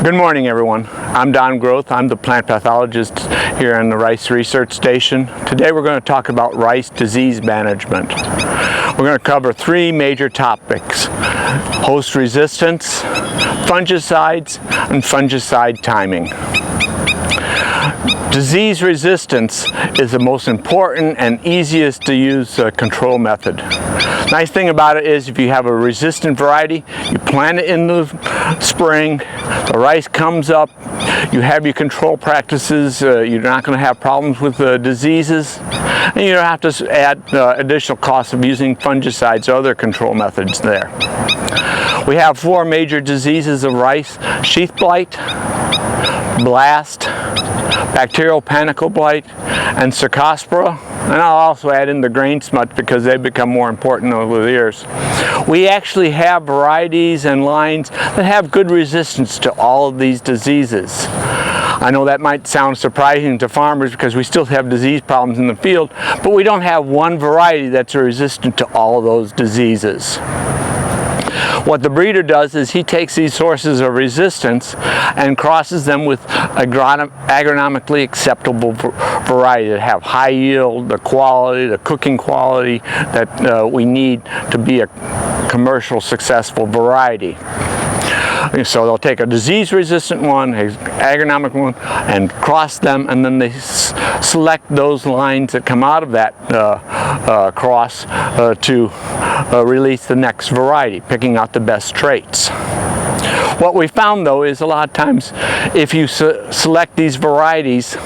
Good morning, everyone. I'm Don Groth. I'm the plant pathologist here on the Rice Research Station. Today we're going to talk about rice disease management. We're going to cover three major topics: host resistance, fungicides, and fungicide timing. Disease resistance is the most important and easiest to use control method. Nice thing about it is if you have a resistant variety, you plant it in the spring, the rice comes up, you have your control practices, you're not going to have problems with diseases, and you don't have to add additional costs of using fungicides or other control methods there. We have four major diseases of rice: sheath blight, blast, bacterial panicle blight, and cercospora. And I'll also add in the grain smut because they become more important over the years. We actually have varieties and lines that have good resistance to all of these diseases. I know that might sound surprising to farmers because we still have disease problems in the field, but we don't have one variety that's resistant to all of those diseases. What the breeder does is he takes these sources of resistance and crosses them with agronomically acceptable variety that have high yield, the quality, the cooking quality that we need to be a commercial successful variety. So they'll take a disease-resistant one, an agronomic one, and cross them, and then they select those lines that come out of that cross to release the next variety, picking out the best traits. What we found, though, is a lot of times if you select these varieties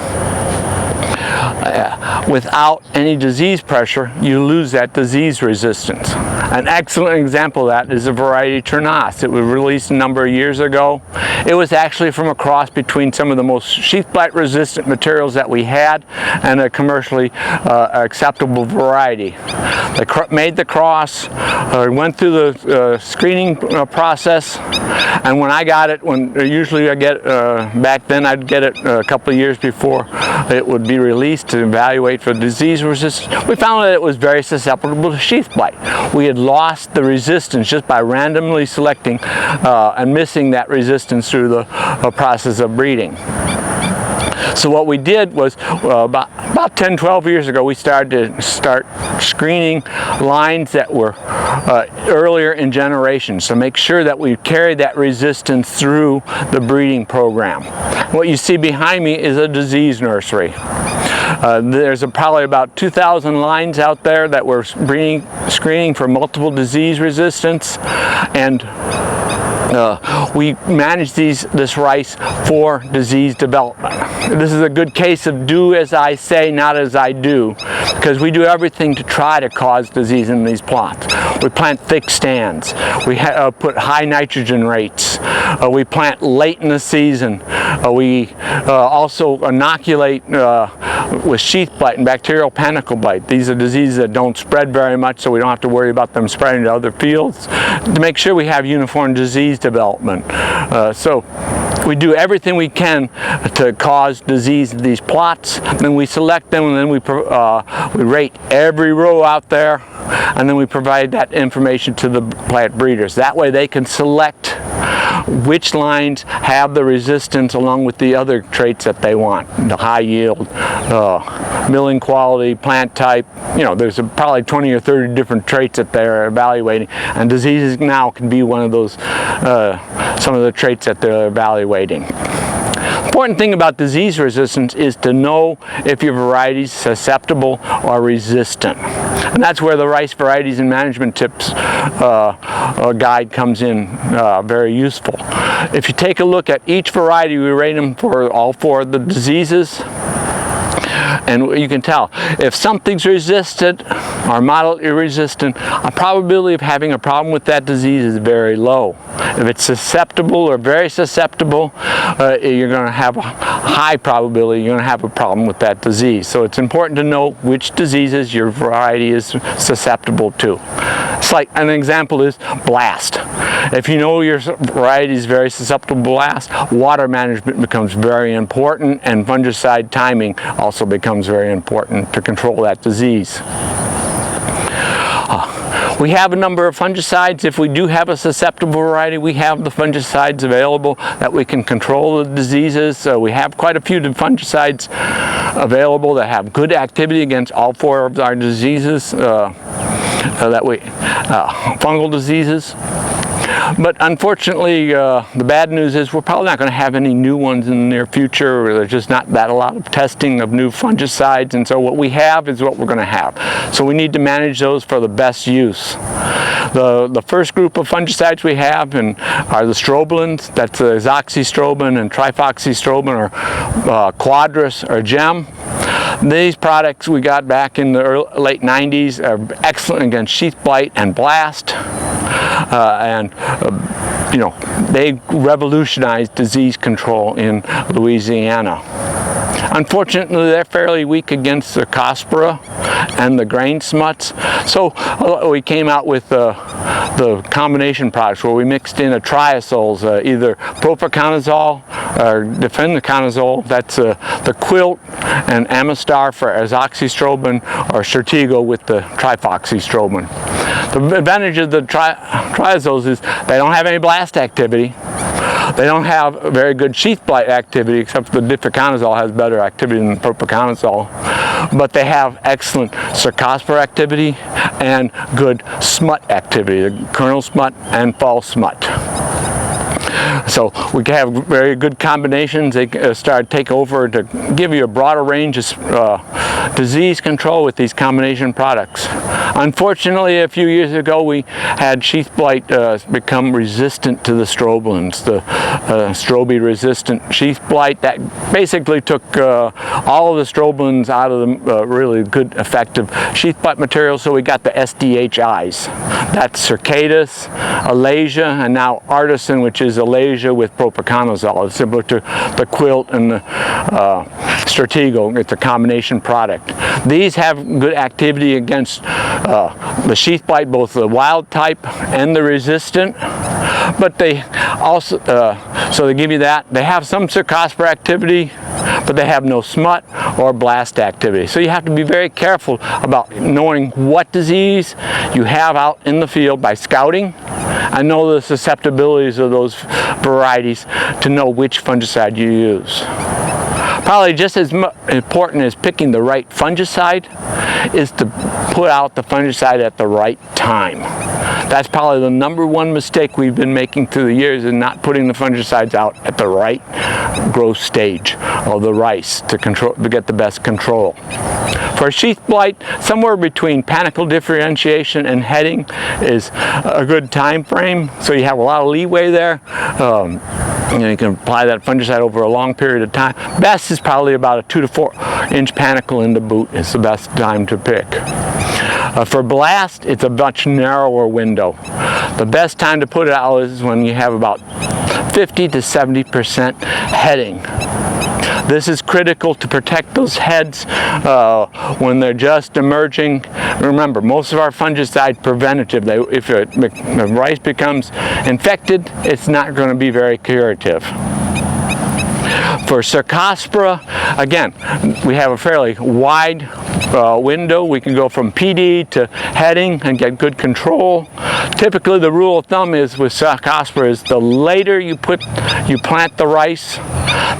without any disease pressure, you lose that disease resistance. An excellent example of that is the variety Turnas. It was released a number of years ago. It was actually from a cross between some of the most sheath blight resistant materials that we had and a commercially acceptable variety. They made the cross, went through the screening process, and when I got it, usually I get back then I'd get it a couple of years before it would be released to evaluate for disease resistance. We found that it was very susceptible to sheath blight. We had lost the resistance just by randomly selecting and missing that resistance through the process of breeding. So what we did was about 10-12 years ago, we started screening lines that were earlier in generations to make sure that we carried that resistance through the breeding program. What you see behind me is a disease nursery. There's probably about 2,000 lines out there that we're screening for multiple disease resistance, and we manage this rice for disease development. This is a good case of do as I say, not as I do, because we do everything to try to cause disease in these plots. We plant thick stands. We put high nitrogen rates. We plant late in the season. We also inoculate with sheath blight and bacterial panicle blight. These are diseases that don't spread very much, so we don't have to worry about them spreading to other fields, to make sure we have uniform disease development. So we do everything we can to cause disease in these plots. Then we select them, and then we rate every row out there, and then we provide that information to the plant breeders. That way they can select which lines have the resistance along with the other traits that they want: the high yield, milling quality, plant type. You know, there's probably 20 or 30 different traits that they're evaluating, and diseases now can be one of those, some of the traits that they're evaluating. Important thing about disease resistance is to know if your variety is susceptible or resistant. And that's where the rice varieties and management tips guide comes in very useful. If you take a look at each variety, we rate them for all four of the diseases. And you can tell if something's resistant or moderately resistant, a probability of having a problem with that disease is very low. If it's susceptible or very susceptible, you're going to have a high probability you're going to have a problem with that disease. So it's important to know which diseases your variety is susceptible to. It's like an example is blast. If you know your variety is very susceptible to blast, water management becomes very important, and fungicide timing also becomes very important to control that disease. We have a number of fungicides. If we do have a susceptible variety, we have the fungicides available that we can control the diseases. So we have quite a few fungicides available that have good activity against all 4 of our diseases, fungal diseases. But unfortunately, the bad news is we're probably not going to have any new ones in the near future. There's just not that a lot of testing of new fungicides, and so what we have is what we're going to have. So we need to manage those for the best use. The first group of fungicides we have are the strobilins. That's azoxystrobin and trifoxystrobin, or Quadris or Gem. These products we got back in the late 90s are excellent against sheath blight and blast. They revolutionized disease control in Louisiana. Unfortunately, they're fairly weak against the Cercospora and the grain smuts. So we came out with the combination products where we mixed in a triazoles, either propiconazole or difenoconazole, that's the Quilt, and Amistar for azoxystrobin, or Certigo with the trifoxystrobin. The advantage of the triazoles is they don't have any blast activity. They don't have very good sheath blight activity, except for the difenoconazole has better activity than the propiconazole. But they have excellent Cercospora activity and good smut activity, the kernel smut and fall smut. So we can have very good combinations. They take over to give you a broader range of disease control with these combination products. Unfortunately, a few years ago we had sheath blight become resistant to the strobilins, the strobi resistant sheath blight. That basically took all of the strobilins out of the really good effective sheath blight material, so we got the SDHIs. That's Circatus, Alasia, and now Artisan, which is Alasia with propiconazole. It's similar to the Quilt and the Certigo. It's a combination product. These have good activity against the sheath blight, both the wild type and the resistant. But they also, so they give you that. They have some Cercospora activity, but they have no smut or blast activity. So you have to be very careful about knowing what disease you have out in the field by scouting. I know the susceptibilities of those varieties to know which fungicide you use. Probably just as important as picking the right fungicide is to put out the fungicide at the right time. That's probably the #1 mistake we've been making through the years, in not putting the fungicides out at the right growth stage of the rice to get the best control. For sheath blight, somewhere between panicle differentiation and heading is a good time frame, so you have a lot of leeway there. You can apply that fungicide over a long period of time. Best is probably about a 2 to 4 inch panicle in the boot is the best time to pick. For blast, it's a much narrower window. The best time to put it out is when you have about 50 to 70% heading. This is critical to protect those heads when they're just emerging. Remember, most of our fungicide preventative. If the rice becomes infected, it's not going to be very curative. For Cercospora, again, we have a fairly wide window. We can go from PD to heading and get good control. Typically, the rule of thumb is with Cercospora is the later you plant the rice,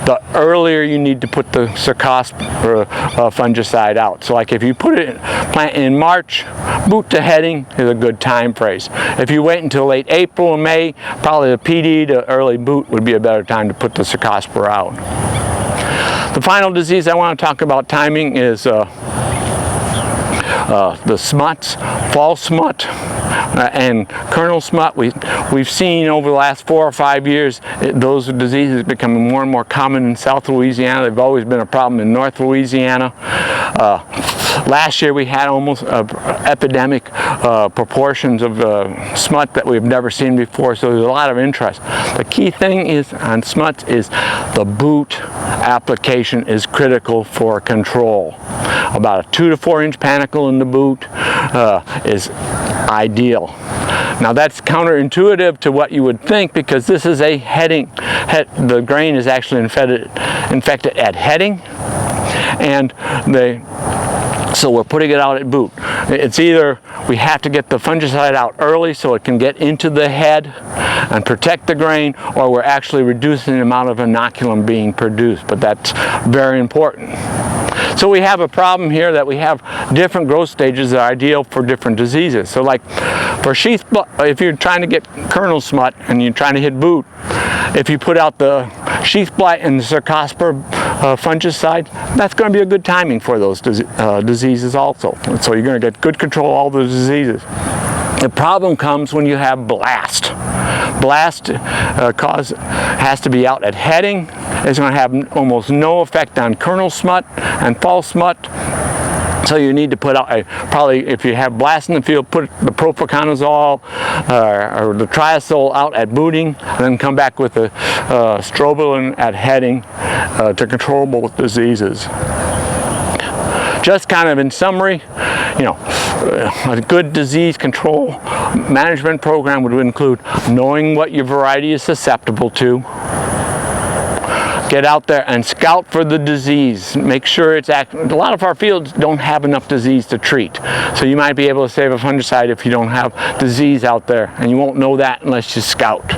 the earlier you need to put the Cercospora fungicide out. So like if you plant in March, boot to heading is a good time phrase. If you wait until late April or May, probably the PD to early boot would be a better time to put the Cercospora out. The final disease I want to talk about timing is the smuts, fall smut and kernel smut. We've seen over the last 4 or 5 years those diseases becoming more and more common in South Louisiana. They've always been a problem in North Louisiana. Last year we had almost epidemic proportions of smut that we've never seen before, so there's a lot of interest. The key thing is on smuts is the boot application is critical for control. About a 2 to 4 inch panicle in the boot is ideal. Now that's counterintuitive to what you would think, because this is a heading. The grain is actually infected at heading, and So we're putting it out at boot. It's either we have to get the fungicide out early so it can get into the head and protect the grain, or we're actually reducing the amount of inoculum being produced, but that's very important. So we have a problem here that we have different growth stages that are ideal for different diseases. So like for sheath, if you're trying to get kernel smut and you're trying to hit boot, if you put out the sheath blight and the cercospora fungicide, that's going to be a good timing for those diseases also. So you're going to get good control of all the diseases. The problem comes when you have blast. Blast has to be out at heading. It's going to have almost no effect on kernel smut and fall smut. So you need to put out probably, if you have blast in the field, put the propiconazole or the triazole out at booting, and then come back with the strobilurin at heading to control both diseases. Just kind of in summary, you know, a good disease control management program would include knowing what your variety is susceptible to. Get out there and scout for the disease. Make sure it's active. A lot of our fields don't have enough disease to treat. So you might be able to save a fungicide if you don't have disease out there, and you won't know that unless you scout.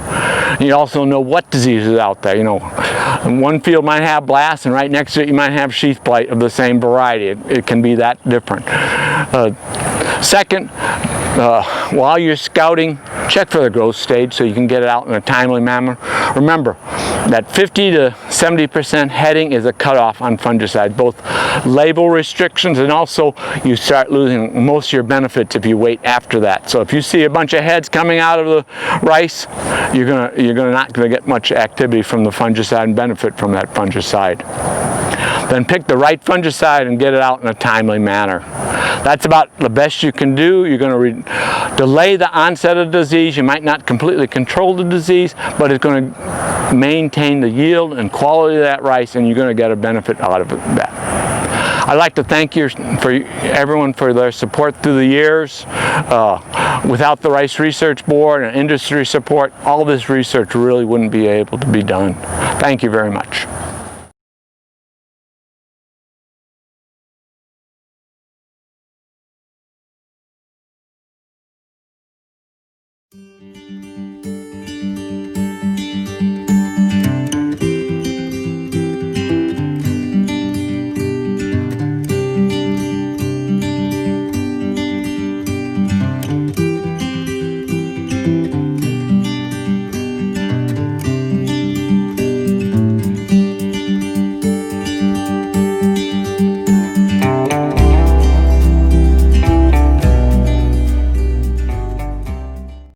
You also know what disease is out there. You know, one field might have blast, and right next to it you might have sheath blight of the same variety. It can be that different. Second, while you're scouting, check for the growth stage so you can get it out in a timely manner. Remember that 50 to 70% heading is a cutoff on fungicide, both label restrictions, and also you start losing most of your benefits if you wait after that. So if you see a bunch of heads coming out of the rice, you're not gonna get much activity from the fungicide and benefit from that fungicide. Then pick the right fungicide and get it out in a timely manner. That's about the best you can do. You're going to delay the onset of disease. You might not completely control the disease, but it's going to maintain the yield and quality of that rice, and you're going to get a benefit out of that. I'd like to thank everyone for their support through the years. Without the Rice Research Board and industry support, all this research really wouldn't be able to be done. Thank you very much.